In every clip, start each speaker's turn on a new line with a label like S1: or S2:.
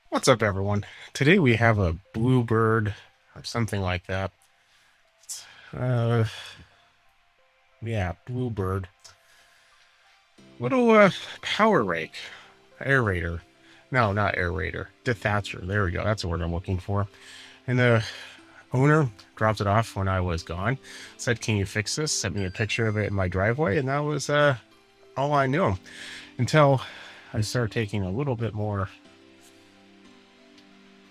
S1: What's up, everyone? Today we have a Bluebird or something like that. Uh, yeah, Bluebird. Little power rake, aerator. No, not aerator. Dethatcher. There we go. That's the word I'm looking for. And the owner dropped it off when I was gone. Said, "Can you fix this?" Sent me a picture of it in my driveway, and that was all I knew until I started taking a little bit more.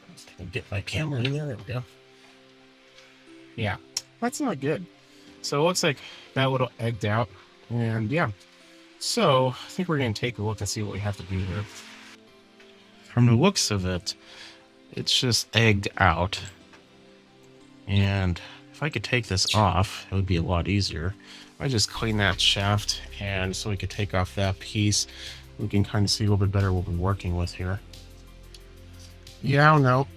S1: Let's get my camera in there. There we go. Yeah, that's not good. So it looks like that little egged out. And yeah, so I think we're going to take a look and see what we have to do here. From the looks of it, it's just egged out. And if I could take this off, it would be a lot easier. I just clean that shaft, and so we could take off that piece. We can kind of see a little bit better what we're working with here. Yeah, I don't know.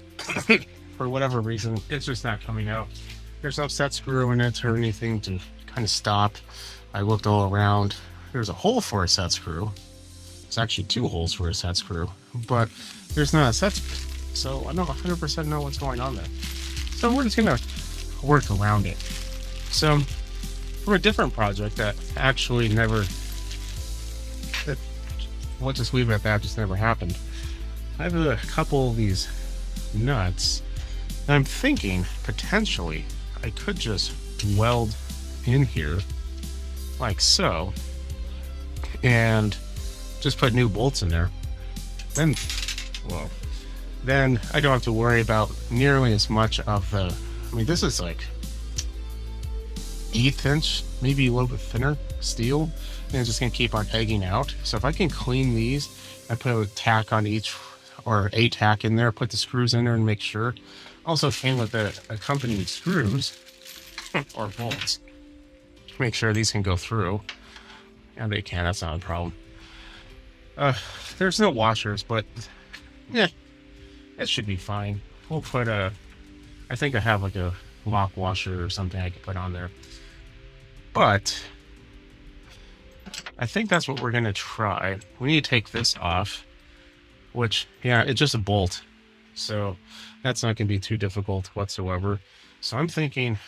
S1: For whatever reason, it's just not coming out. There's no set screw in it or anything to kind of stop. I looked all around. There's a hole for a set screw. It's actually two holes for a set screw, but there's not a set screw. So I don't 100% know what's going on there. So we're just going to work around it. So for a different project that actually never, that, we'll just leave it at that, just never happened. I have a couple of these nuts. And I'm thinking potentially I could just weld in here like so and just put new bolts in there. Then, well, then I don't have to worry about nearly as much of the. I mean, this is like 1/8 inch, maybe a little bit thinner steel, and it's just gonna keep on egging out. So if I can clean these, I put a tack on each, or a tack in there, put the screws in there, and make sure. Also came with the accompanying screws or bolts. Make sure these can go through. And they can. That's not a problem. Uh, there's no washers, but yeah, it should be fine. We'll put a. I think I have like a lock washer or something I could put on there. But I think that's what we're gonna try. We need to take this off, which yeah, it's just a bolt, so that's not gonna be too difficult whatsoever. So I'm thinking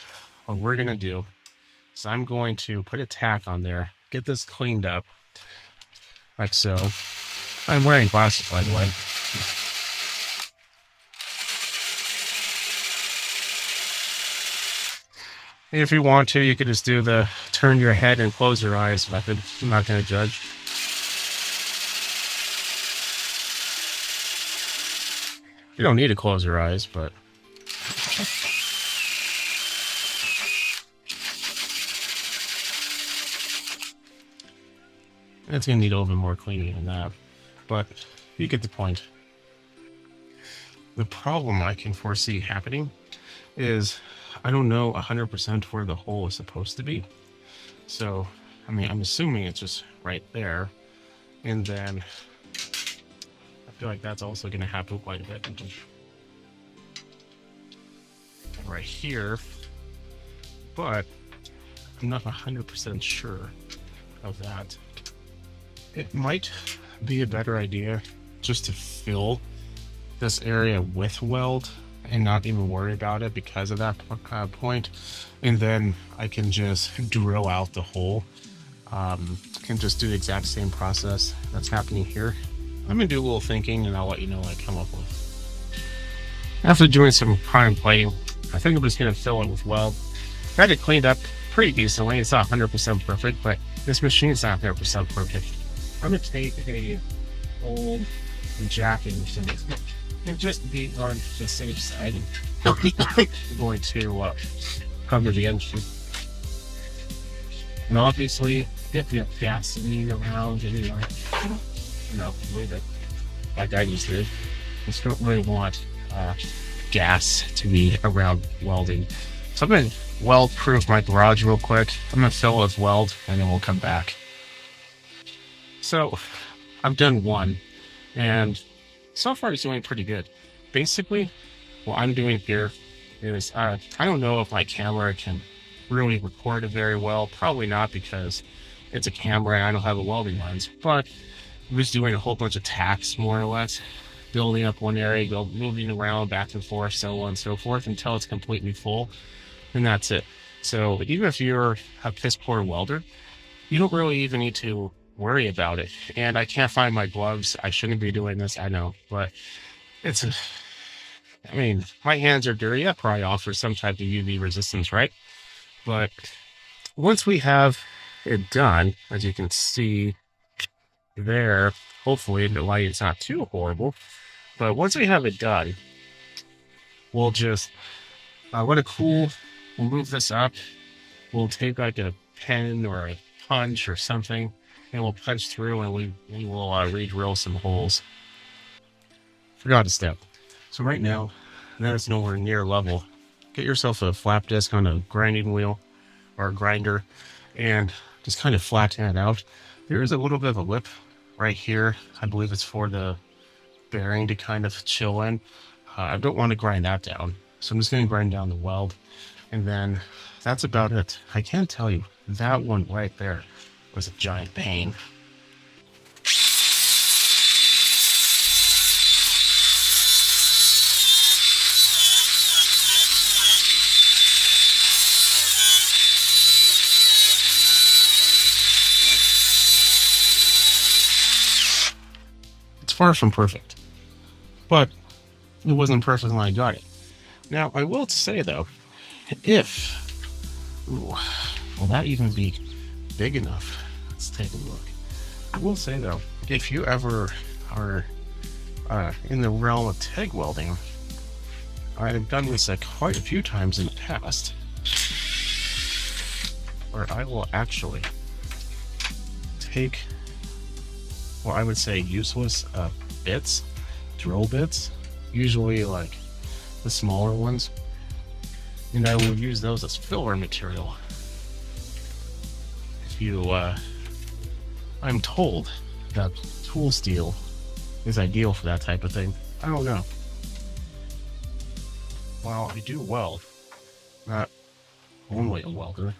S1: what we're gonna do is I'm going to put a tack on there, get this cleaned up, like so. I'm wearing glasses, by the way. If you want to, you could just do the turn your head and close your eyes method. I'm not going to judge. You don't need to close your eyes, but it's going to need a little bit more cleaning than that. But you get the point. The problem I can foresee happening is I don't know 100% where the hole is supposed to be. So, I mean, I'm assuming it's just right there. And then I feel like that's also going to happen quite a bit. Right here. But I'm not 100% sure of that. It might be a better idea just to fill this area with weld and not even worry about it because of that point. And then I can just drill out the hole. Can just do the exact same process that's happening here. I'm gonna do a little thinking and I'll let you know what I come up with. After doing some contemplating, I think I'm just gonna fill it with weld. Got it cleaned up pretty decently. It's not 100% perfect, but this machine's not 100% perfect. I'm gonna take a old jacking machine and just be on the safe side. I'm going to cover the engine. And obviously, get the gasoline around and the way that like I used to. Just don't really want gas to be around welding. So I'm gonna weld proof my garage real quick. I'm gonna fill it with weld and then we'll come back. So I've done one, and so far it's doing pretty good. Basically, what I'm doing here is I don't know if my camera can really record it very well. Probably not because it's a camera and I don't have a welding lens, but I'm just doing a whole bunch of tacks more or less. building up one area, moving around back and forth, so on and so forth, until it's completely full, and that's it. So even if you're a piss poor welder, you don't really even need to worry about it. And I can't find my gloves. I shouldn't be doing this, I know, but it's, I mean, my hands are dirty. That probably offers some type of UV resistance, right? But once we have it done, as you can see there, hopefully the lighting's not too horrible, but once we have it done, we'll just let it cool. We'll move this up. We'll take like a pen or a punch or something, and we'll punch through, and we will re-drill some holes. Forgot a step. So right now, that is nowhere near level. Get yourself a flap disc on a grinding wheel or a grinder, and just kind of flatten it out. There is a little bit of a lip right here. I believe it's for the bearing to kind of chill in. I don't want to grind that down, so I'm just going to grind down the weld, and then that's about it. I can tell you, that one right there was a giant pain. It's far from perfect, but it wasn't perfect when I got it. Now, I will say though, if, ooh, will that even be big enough? Let's take a look. I will say though, if you ever are in the realm of TIG welding, I've done this quite a few times in the past, where I will actually take, well, I would say useless bits, drill bits, usually like the smaller ones, and I will use those as filler material. If you, I'm told that tool steel is ideal for that type of thing. I don't know. Well, I do weld, not only a welder.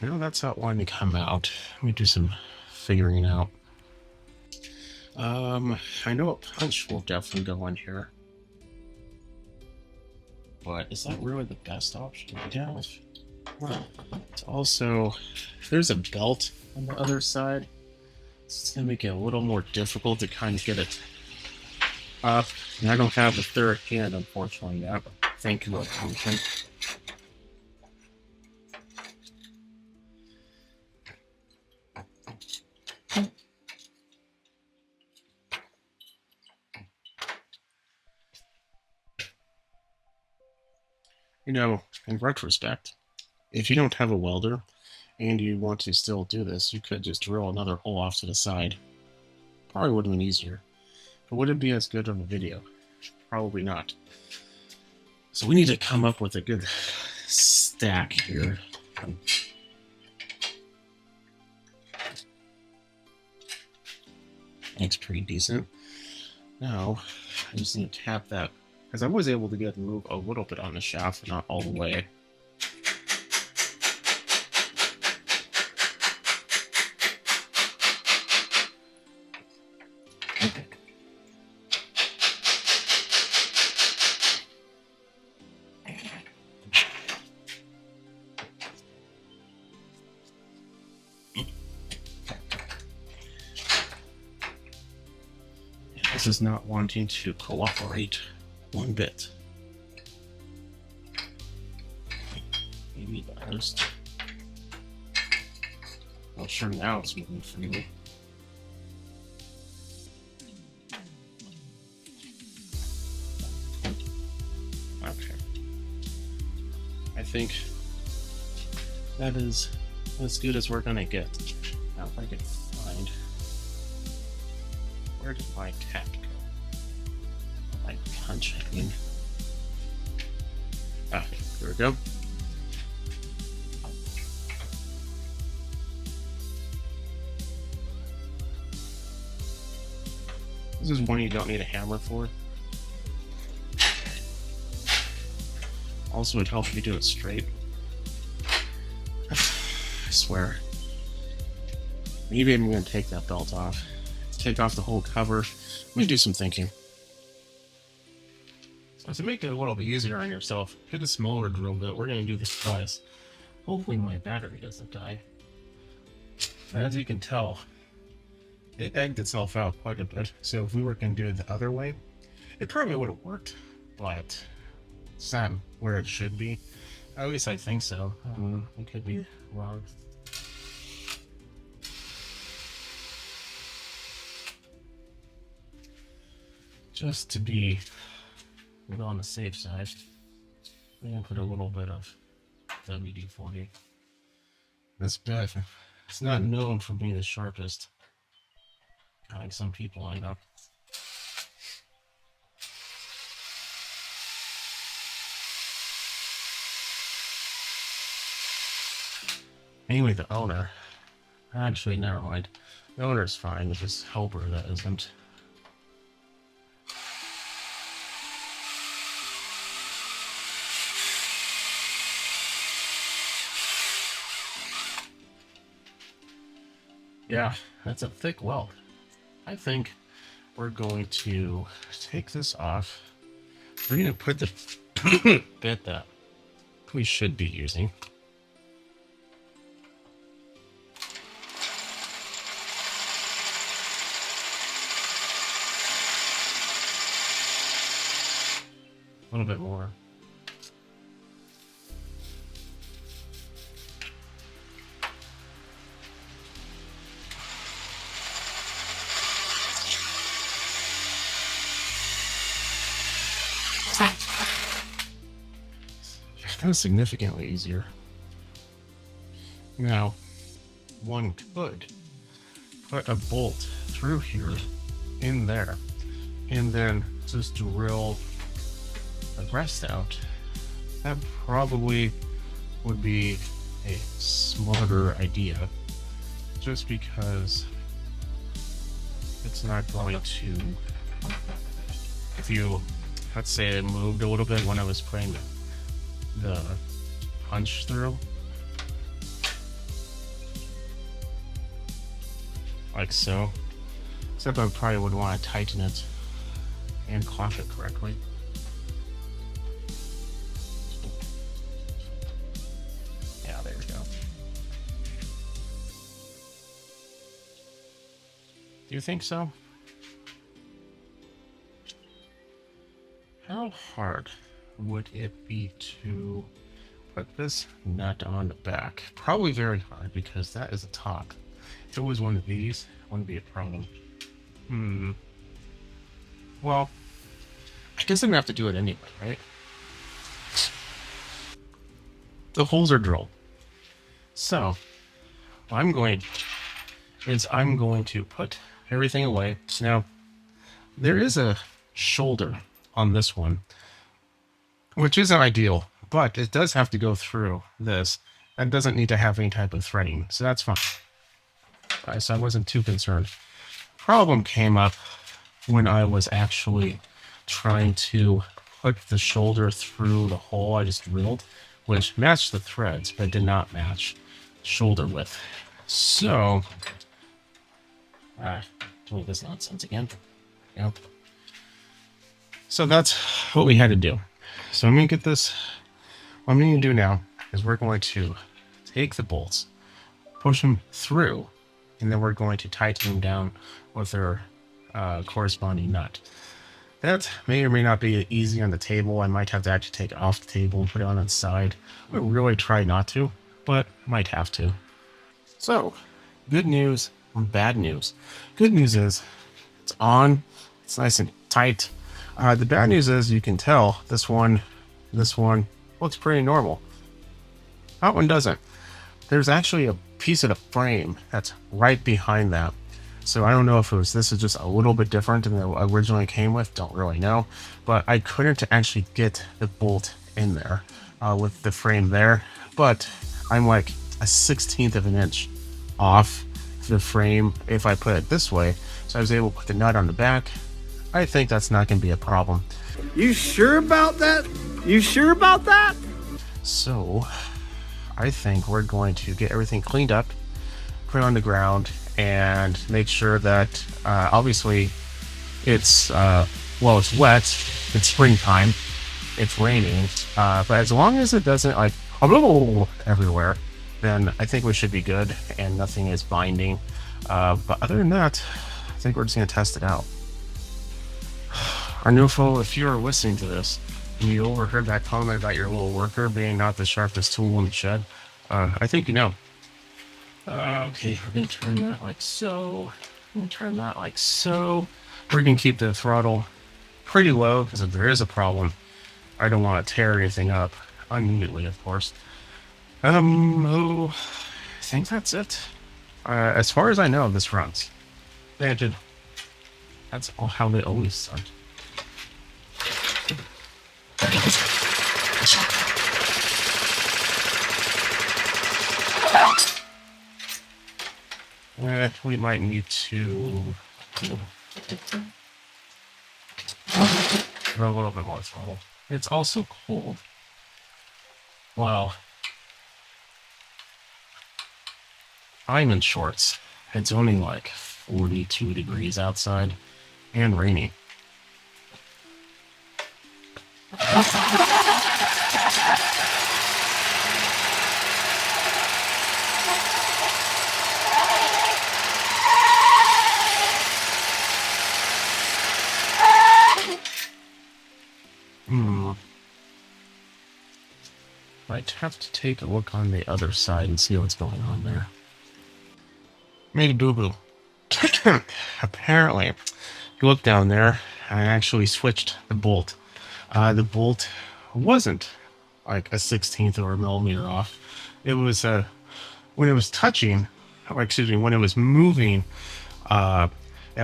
S1: You know, that's not wanting to come out. Let me do some figuring out. I know a punch will definitely go on here, but is that really the best option to have? Well, it's also, if there's a belt on the other side, it's gonna make it a little more difficult to kind of get it up. And I don't have a third hand, unfortunately, yet. Thank you, attention. You know, in retrospect, if you don't have a welder and you want to still do this, you could just drill another hole off to the side. Probably would have been easier. But would it be as good of a video? Probably not. So we need to come up with a good stack here. Looks pretty decent. Now, I just need to tap that, because I was able to get move a little bit on the shaft, but not all the way. This is not wanting to cooperate one bit. Maybe the host. Well, sure, now it's moving freely. Okay. I think that is as good as we're gonna get. Now, if I can find, where did my cat go? My punch, I mean. Ah, here we go. This is one you don't need a hammer for. Also, it helps if you do it straight. I swear. Maybe I'm going to take that belt off. Take off the whole cover. I'm going to do some thinking. So to make it a little bit easier on yourself, get a smaller drill bit. We're going to do this twice. Hopefully my battery doesn't die. As you can tell, it egged itself out quite a bit. So if we were going to do it the other way, it probably would have worked, but it's not where it should be. At least I think so. It could be wrong. Just to be on the safe side, I'm going to put a little bit of WD-40. This bit, it's not known for being the sharpest, like some people I know. Anyway, the owner, actually, never mind. The owner's fine, it's just helper that isn't. Yeah, that's a thick weld. I think we're going to take this off. We're going to put the bit that we should be using. A little bit more. That was significantly easier. Now, one could put a bolt through here, in there, and then just drill the rest out. That probably would be a smarter idea, just because it's not going to, if you, let's say it moved a little bit when I was playing the punch through, like so, except I probably would want to tighten it and clock it correctly. Yeah, there we go. Do you think so? How hard would it be to put this nut on the back? Probably very hard, because that is a top. If it was one of these, it wouldn't be a problem. Well, I guess I'm gonna have to do it anyway, right? The holes are drilled. So, what I'm going to put everything away. Now, there is a shoulder on this one, which isn't ideal, but it does have to go through this. That doesn't need to have any type of threading, so that's fine. So I wasn't too concerned. Problem came up when I was actually trying to put the shoulder through the hole I just drilled, which matched the threads, but did not match shoulder width. So, doing this nonsense again. Yep. So that's what we had to do. So I'm going to get this. What I'm going to do now is we're going to take the bolts, push them through, and then we're going to tighten them down with their corresponding nut. That may or may not be easy on the table. I might have to actually take it off the table and put it on its side. I would really try not to, but might have to. So, good news and bad news. Good news is it's on. It's nice and tight. The bad news is you can tell this one looks pretty normal. That one doesn't. There's actually a piece of the frame that's right behind that. So I don't know if this is just a little bit different than it originally came with. Don't really know. But I couldn't actually get the bolt in there with the frame there. But I'm like a 1/16 of an inch off the frame if I put it this way. So I was able to put the nut on the back. I think that's not going to be a problem.
S2: You sure about that? You sure about that?
S1: So I think we're going to get everything cleaned up, put it on the ground, and make sure that obviously it's well, it's wet, it's springtime, it's raining. But as long as it doesn't like everywhere, then I think we should be good and nothing is binding. But other than that, I think we're just gonna test it out. Arnulfo, if you're listening to this and you overheard that comment about your little worker being not the sharpest tool in the shed, I think you know. Okay, we're gonna turn that like so. I'm gonna turn that like so. We're gonna keep the throttle pretty low because if there is a problem, I don't want to tear anything up unneededly, of course. Oh, I think that's it. As far as I know, this runs. Granted, that's all how they always start. We might need to throw a little bit more throttle. It's also cold. Wow. I'm in shorts. It's only like 42 degrees outside and rainy. Might have to take a look on the other side and see what's going on there. Made a boo-boo. Apparently, you look down there, I actually switched the bolt. The bolt wasn't like a 16th or a millimeter off. It was when it was touching, or excuse me, when it was moving, it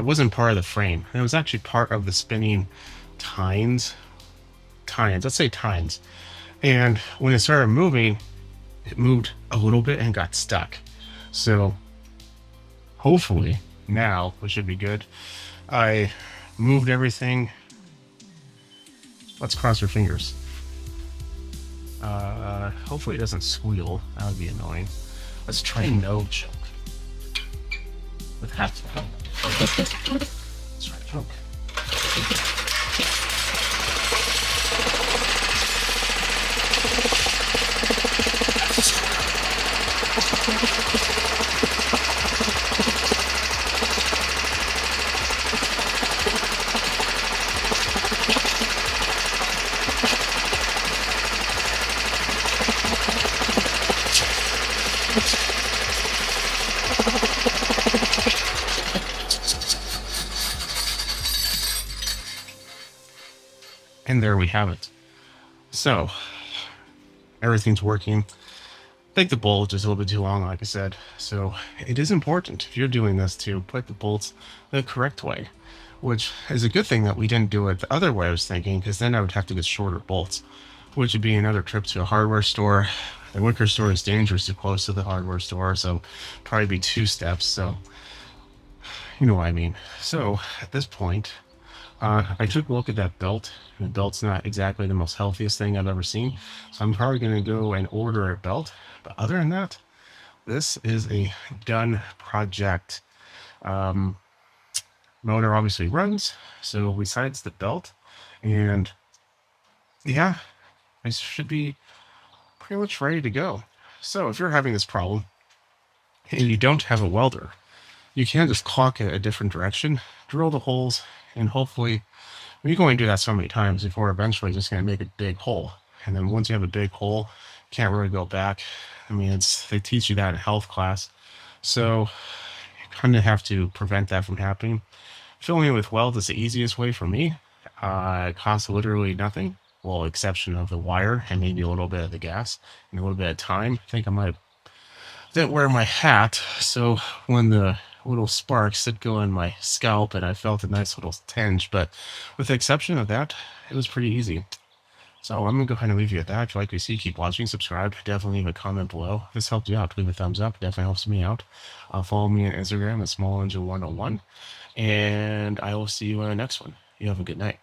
S1: wasn't part of the frame. It was actually part of the spinning tines. Let's say tines. And when it started moving, it moved a little bit and got stuck. So hopefully now we should be good. I moved everything. Let's cross our fingers. Hopefully it doesn't squeal. That would be annoying. Let's try no choke. With half the help. Let's try choke. And there we have it. So, everything's working. I think the bolt is a little bit too long, like I said. So, it is important, if you're doing this, to put the bolts the correct way. Which is a good thing that we didn't do it the other way I was thinking, because then I would have to get shorter bolts. Which would be another trip to a hardware store. The liquor store is dangerously close to the hardware store, so probably be 2 steps. So, you know what I mean. So, at this point, I took a look at that belt. The belt's not exactly the most healthiest thing I've ever seen. So I'm probably going to go and order a belt. But other than that, this is a done project. Motor obviously runs. So besides the belt, and yeah, I should be pretty much ready to go. So if you're having this problem and you don't have a welder, you can just clock it a different direction, drill the holes, and hopefully you're going to do that so many times before eventually just going to make a big hole. And then once you have a big hole, you can't really go back. I mean, they teach you that in health class. So you kind of have to prevent that from happening. Filling it with weld is the easiest way for me. It costs literally nothing. Well, exception of the wire and maybe a little bit of the gas and a little bit of time. I think I might have didn't wear my hat, so when the little sparks did go in my scalp and I felt a nice little tinge, but with the exception of that, it was pretty easy. So I'm gonna go ahead and leave you at that. If you like what you see, keep watching, subscribe, definitely leave a comment below. If this helped you out, leave a thumbs up, definitely helps me out. Follow me on Instagram at SmallEngine101, and I will see you in the next one. You have a good night.